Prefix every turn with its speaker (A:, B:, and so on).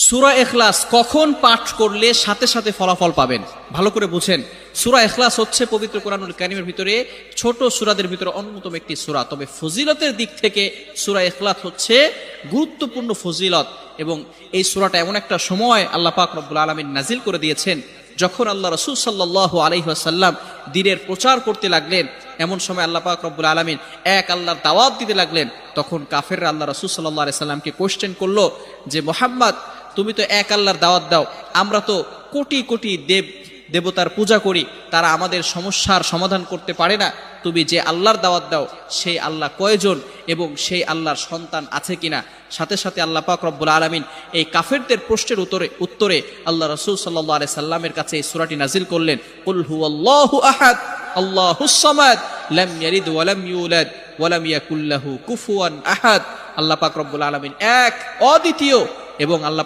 A: সূরা ইখলাস কখন পাঠ করলে সাথে সাথে ফলাফল পাবেন, ভালো করে বুঝেন। সূরা ইখলাস হচ্ছে পবিত্র কোরআনুল কারীমের ভিতরে ছোট সূরাদের ভিতরে অন্যতম একটি সূরা। তবে ফজিলতের দিক থেকে সূরা ইখলাস হচ্ছে গুরুত্বপূর্ণ ফজিলত, এবং এই সূরাটা এমন একটা সময় আল্লাহ পাক রব্বুল আলামিন নাজিল করে দিয়েছেন যখন আল্লাহ রাসূল সাল্লাল্লাহু আলাইহি ওয়াসাল্লাম দ্বীনের প্রচার করতে লাগলেন। এমন সময় আল্লাহ পাক রব্বুল আলামিন এক আল্লাহর দাওয়াত দিতে লাগলেন। তখন কাফেররা আল্লাহ রাসূল সাল্লাল্লাহু আলাইহি সাল্লামকে কোশ্চেন করলো যে মুহাম্মদ, তুমি তো এক আল্লাহর দাওয়াত দাও, আমরা তো কোটি কোটি দেবতার পূজা করি, তারা আমাদের সমস্যার সমাধান করতে পারে না। তুমি যে আল্লাহর দাওয়াত দাও সেই আল্লাহ কয়জন এবং সেই আল্লাহর সন্তান আছে কিনা? সাথে সাথে আল্লাহ পাক রব্বুল আলামিন এই কাফেরদের প্রশ্নের উত্তরে আল্লাহ রাসূল সাল্লাল্লাহু আলাইহি সাল্লামের কাছে এই সূরাটি নাজিল করলেন, কুল হুয়াল্লাহু আহাদ আল্লাহুস সামাদ লাম ইয়ালিদ ওয়া লাম ইউলাদ ওয়া লাম ইয়াকুল লাহু কুফুয়ান আহাদ। আল্লাহ পাক রব্বুল আলামিন এক, অদ্বিতীয়, এবং আল্লাহ